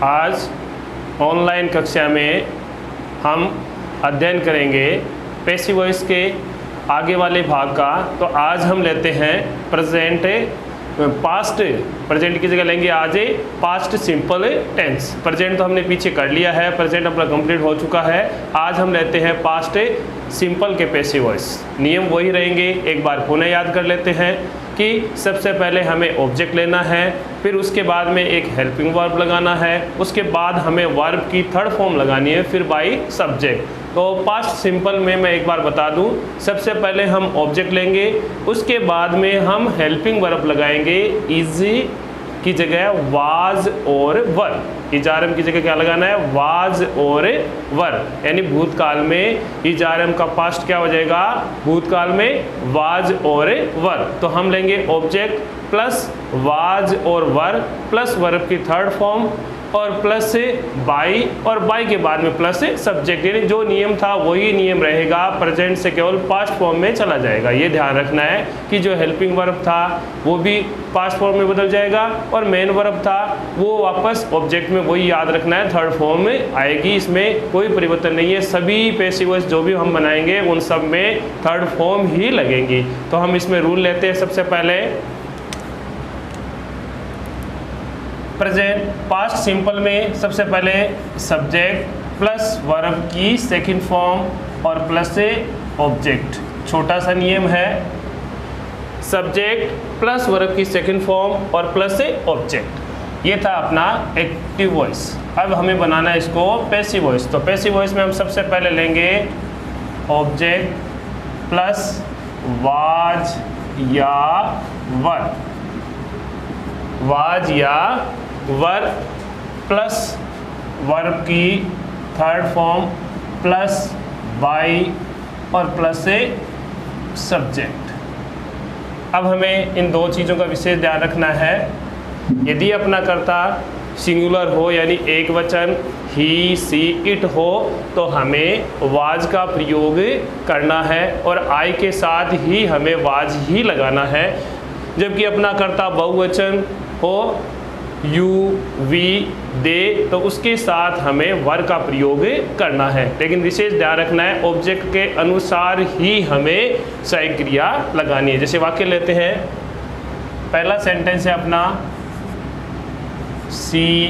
आज ऑनलाइन कक्षा में हम अध्ययन करेंगे पैसिव वॉइस के आगे वाले भाग का। तो आज हम लेते हैं पास्ट प्रेजेंट की जगह लेंगे आज पास्ट सिंपल टेंस। प्रेजेंट तो हमने पीछे कर लिया है, प्रेजेंट अपना कंप्लीट हो चुका है। आज हम लेते हैं पास्ट सिंपल के पैसिव वॉइस। नियम वही रहेंगे, एक बार पुनः याद कर लेते हैं कि सबसे पहले हमें ऑब्जेक्ट लेना है, फिर उसके बाद में एक हेल्पिंग वर्ब लगाना है, उसके बाद हमें वर्ब की थर्ड फॉर्म लगानी है, फिर बाई सब्जेक्ट। तो पास्ट सिंपल में मैं एक बार बता दूं, सबसे पहले हम ऑब्जेक्ट लेंगे, उसके बाद में हम हेल्पिंग वर्ब लगाएंगे। इजी की जगह वाज और वर, इजारम की जगह क्या लगाना है, वाज और वर, यानी भूतकाल में इजारम का पास्ट क्या हो जाएगा, भूतकाल में वाज और वर। तो हम लेंगे ऑब्जेक्ट प्लस वाज और वर प्लस वर्ब की थर्ड फॉर्म और प्लस बाई, और बाई के बाद में प्लस सब्जेक्ट, यानी जो नियम था वही नियम रहेगा, प्रेजेंट से केवल पास्ट फॉर्म में चला जाएगा। ये ध्यान रखना है कि जो हेल्पिंग वर्ब था वो भी पास्ट फॉर्म में बदल जाएगा और मेन वर्ब था वो वापस ऑब्जेक्ट में, वही याद रखना है, थर्ड फॉर्म में आएगी। इसमें कोई परिवर्तन नहीं है, सभी पैसिव वॉइस जो भी हम बनाएंगे उन सब में थर्ड फॉर्म ही लगेंगी। तो हम इसमें रूल लेते हैं। सबसे पहले प्रेजेंट पास्ट सिंपल में सबसे पहले सब्जेक्ट प्लस वर्ब की सेकंड फॉर्म और प्लस से ऑब्जेक्ट। छोटा सा नियम है, सब्जेक्ट प्लस वर्ब की सेकंड फॉर्म और प्लस से ऑब्जेक्ट। ये था अपना एक्टिव वॉइस। अब हमें बनाना है इसको पैसिव वॉइस। तो पैसिव वॉइस में हम सबसे पहले लेंगे ऑब्जेक्ट प्लस वाज या वर, वाज या वर प्लस वर्ब की थर्ड फॉर्म प्लस बाई और प्लस से सब्जेक्ट। अब हमें इन दो चीज़ों का विशेष ध्यान रखना है। यदि अपना कर्ता सिंगुलर हो यानी एक वचन, ही सी इट हो, तो हमें वाज का प्रयोग करना है और आई के साथ ही हमें वाज ही लगाना है। जबकि अपना कर्ता बहुवचन हो, यू वी दे, तो उसके साथ हमें वर का प्रयोग करना है। लेकिन विशेष ध्यान रखना है ऑब्जेक्ट के अनुसार ही हमें सहायक क्रिया लगानी है। जैसे वाक्य लेते हैं, पहला सेंटेंस है अपना she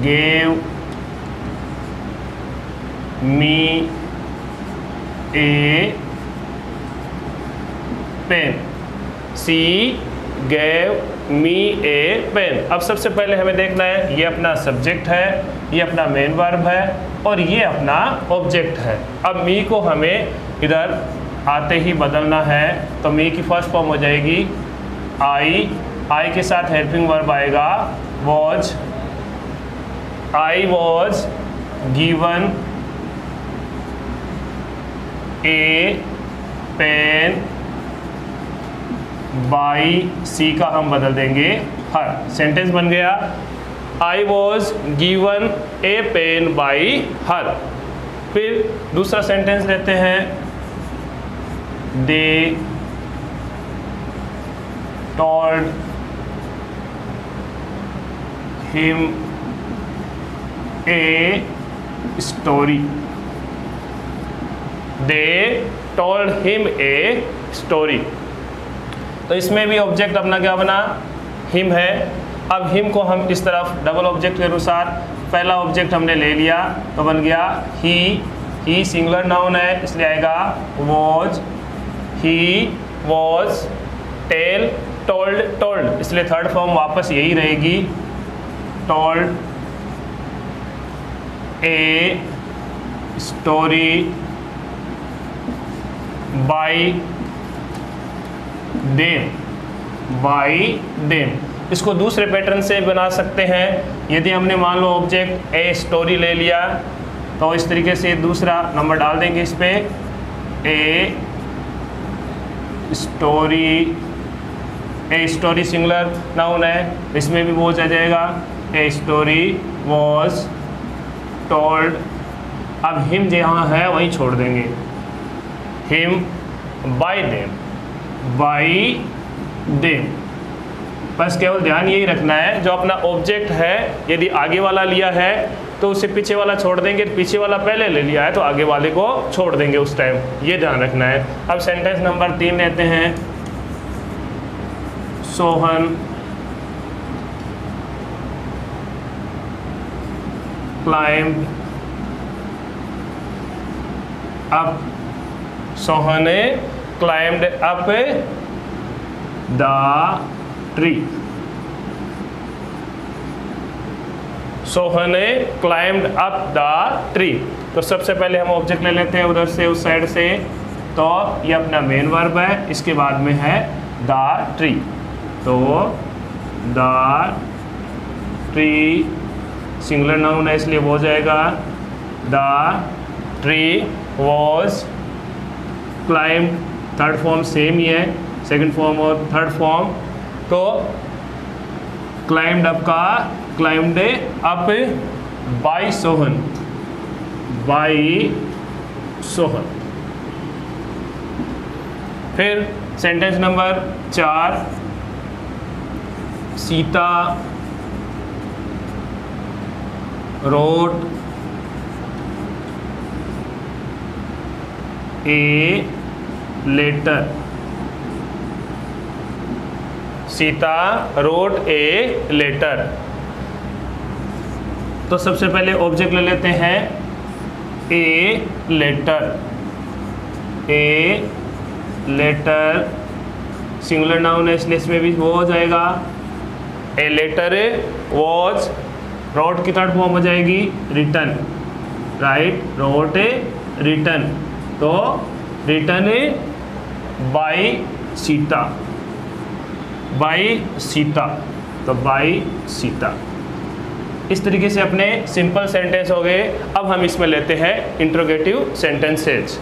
gave me a pen, she gave me a pen. अब सबसे पहले हमें देखना है, ये अपना सब्जेक्ट है, ये अपना मेन वर्ब है और ये अपना ऑब्जेक्ट है। अब मी को हमें इधर आते ही बदलना है। तो मी की फर्स्ट फॉर्म हो जाएगी आई, आई के साथ हेल्पिंग वर्ब आएगा was. I was given a pen by, she का हम बदल देंगे हर। सेंटेंस बन गया I was given a pen by her. फिर दूसरा सेंटेंस लेते हैं, they told him a story, they told him a story. तो इसमें भी ऑब्जेक्ट अपना क्या बना, हिम है। अब हिम को हम इस तरफ डबल ऑब्जेक्ट के अनुसार, पहला ऑब्जेक्ट हमने ले लिया तो बन गया ही सिंगुलर नाउन है इसलिए आएगा was, he was, tell told, told इसलिए थर्ड फॉर्म वापस यही रहेगी, told a story by them, by them. इसको दूसरे पैटर्न से बना सकते हैं। यदि हमने मान लो ऑब्जेक्ट ए स्टोरी ले लिया तो इस तरीके से दूसरा नंबर डाल देंगे इस पे, ए स्टोरी सिंगुलर नाउन है, इसमें भी वॉज आ जाएगा, ए स्टोरी वॉज टोल्ड। अब हिम जहाँ है वहीं छोड़ देंगे, him by them, by them. बस केवल ध्यान यही रखना है, जो अपना ऑब्जेक्ट है यदि आगे वाला लिया है तो उसे पीछे वाला छोड़ देंगे, पीछे वाला पहले ले लिया है तो आगे वाले को छोड़ देंगे उस टाइम, ये ध्यान रखना है। अब सेंटेंस नंबर 3 लेते हैं। Sohan climb up, Sohan climbed up the tree. Sohan climbed up the tree. तो सबसे पहले हम ऑब्जेक्ट ले लेते हैं उधर से, उस साइड से, तो ये अपना मेन वर्ब है, इसके बाद में है द ट्री। तो द ट्री सिंगुलर नाउन है इसलिए वो हो जाएगा the tree was climbed, third form same ही है, सेकंड फॉर्म और थर्ड फॉर्म। तो क्लाइंब्ड अप का climbed up by Sohan, by Sohan. फिर sentence number 4, Sita wrote a letter. Sita wrote a letter. तो सबसे पहले ऑब्जेक्ट ले लेते हैं a letter. A letter singular noun है इसलिए इसमें भी वो हो जाएगा ए लेटर वॉज, रोट की थर्ड फॉर्म हो जाएगी रिटर्न, राइट, रोट रिटर्न। तो written by Sita, by Sita, तो बाय सीता। इस तरीके से अपने सिंपल सेंटेंस हो गए। अब हम इसमें लेते हैं इंट्रोगेटिव सेंटेंसेज।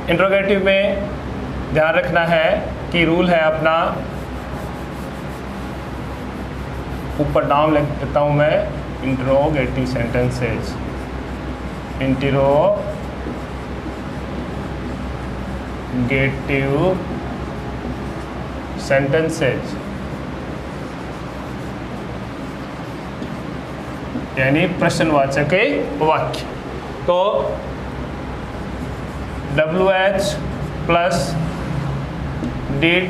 इंट्रोगेटिव में ध्यान रखना है कि रूल है अपना, ऊपर डाउन लिख देता हूँ मैं, इंट्रोगेटिव सेंटेंसेज, इंट्रोगेटिव सेंटेंसेज यानी प्रश्नवाचक वाक्य। तो WH plus did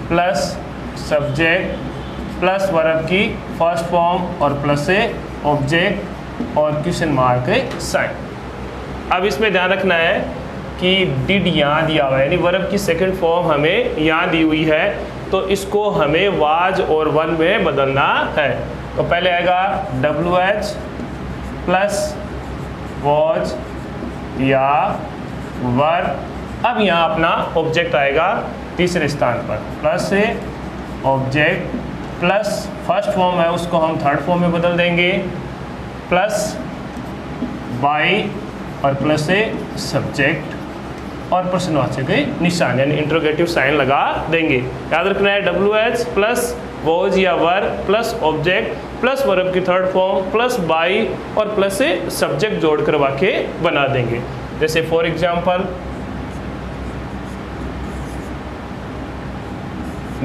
plus subject plus verb की फर्स्ट फॉर्म और प्लस से ऑब्जेक्ट और क्वेश्चन मार्क साइन। अब इसमें ध्यान रखना है कि डिड यहाँ दिया हुआ है, यानी वर्ब की सेकंड फॉर्म हमें यहाँ दी हुई है, तो इसको हमें वाज और वन में बदलना है। तो पहले आएगा WH प्लस वॉज या वर्ब। अब यहाँ अपना ऑब्जेक्ट आएगा तीसरे स्थान पर, प्लस से ऑब्जेक्ट प्लस फर्स्ट फॉर्म है उसको हम थर्ड फॉर्म में बदल देंगे, प्लस बाय और प्लस से सब्जेक्ट और प्रश्नवाचक निशान यानी इंट्रोगेटिव साइन लगा देंगे। याद रखना है WH प्लस वॉज या verb plus object plus verb की थर्ड फॉर्म प्लस बाय और प्लस से सब्जेक्ट जोड़कर वाक्य बना देंगे। जैसे for example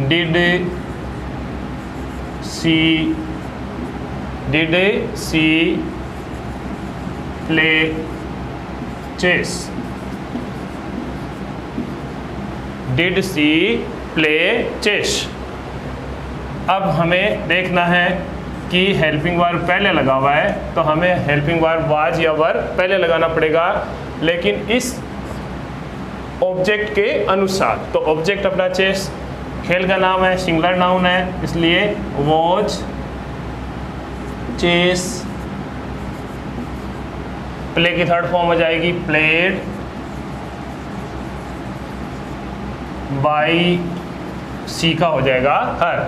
did she play chess, did she play chess. अब हमें देखना है कि हेल्पिंग वर्ब पहले लगा हुआ है तो हमें हेल्पिंग वर्ब वाज या वर्ब पहले लगाना पड़ेगा, लेकिन इस ऑब्जेक्ट के अनुसार। तो ऑब्जेक्ट अपना चेस खेल का नाम है, सिंगुलर नाउन है, इसलिए वॉच चेस, प्ले की थर्ड फॉर्म हो जाएगी प्लेड, बाई सी का हो जाएगा her,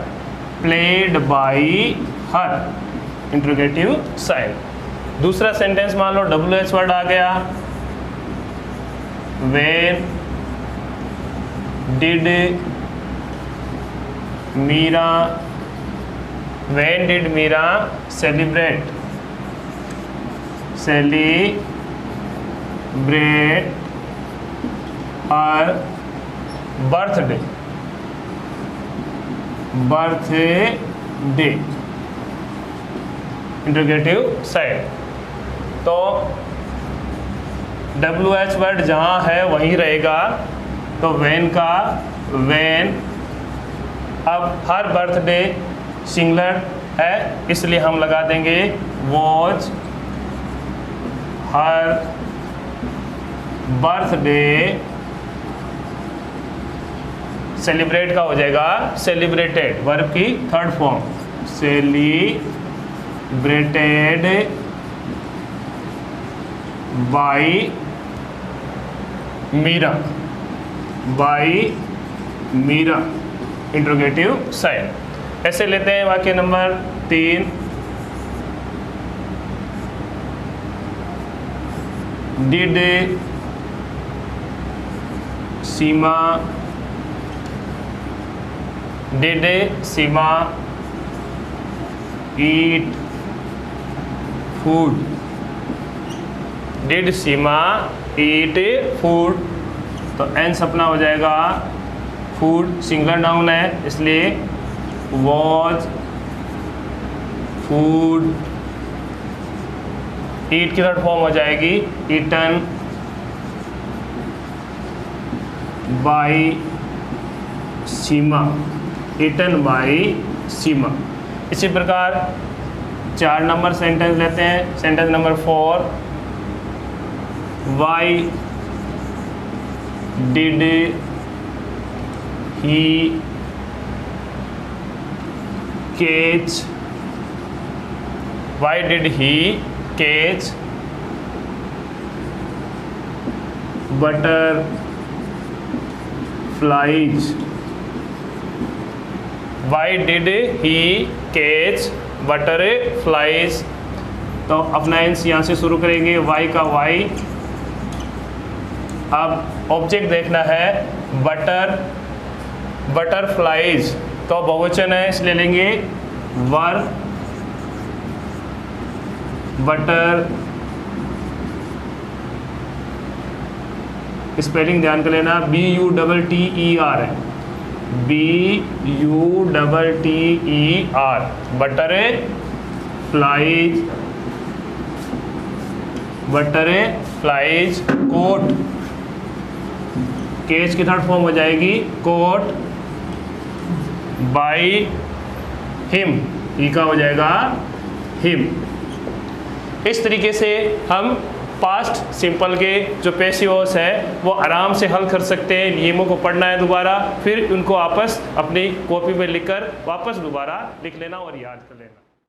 played by her, interrogative sign. दूसरा सेंटेंस मान लो WH वर्ड आ गया, when did Meera, when did Meera celebrate her birthday, interrogative side. तो WH वर्ड जहाँ है वहीं रहेगा, तो when का when। अब हर बर्थडे सिंगुलर है इसलिए हम लगा देंगे was हर बर्थडे, सेलिब्रेट का हो जाएगा सेलिब्रेटेड, वर्ब की third form, celebrated by Meera, interrogative side. ऐसे लेते हैं वाक्य number 3। Did Seema eat food, did Seema eat food, तो एंस अपना हो जाएगा फूड, सिंगुलर नाउन है इसलिए वॉज फूड। ईट की थर्ड फॉर्म हो जाएगी eaten by Seema, eaten by Seema. इसी प्रकार 4 नंबर सेंटेंस लेते हैं। Sentence number 4, why did he catch, why did he catch butterflies, why did he catch butterflies। तो अपना एंस यहाँ से शुरू करेंगे, वाई का वाई। अब ऑब्जेक्ट देखना है बटरफ्लाइज, तो बहुवचन है इसलिए लेंगे वर बटर, स्पेलिंग ध्यान कर लेना, BUTTER है, BUTTER, butter flies caught, catch की थर्ड फॉर्म हो जाएगी कोट बाय हिम, ही का हो जाएगा हिम। इस तरीके से हम पास्ट सिंपल के जो पैसिव वॉइस है वो आराम से हल कर सकते हैं। नियमों को पढ़ना है दोबारा, फिर उनको वापस अपनी कॉपी में लिखकर वापस दोबारा लिख लेना और याद कर लेना।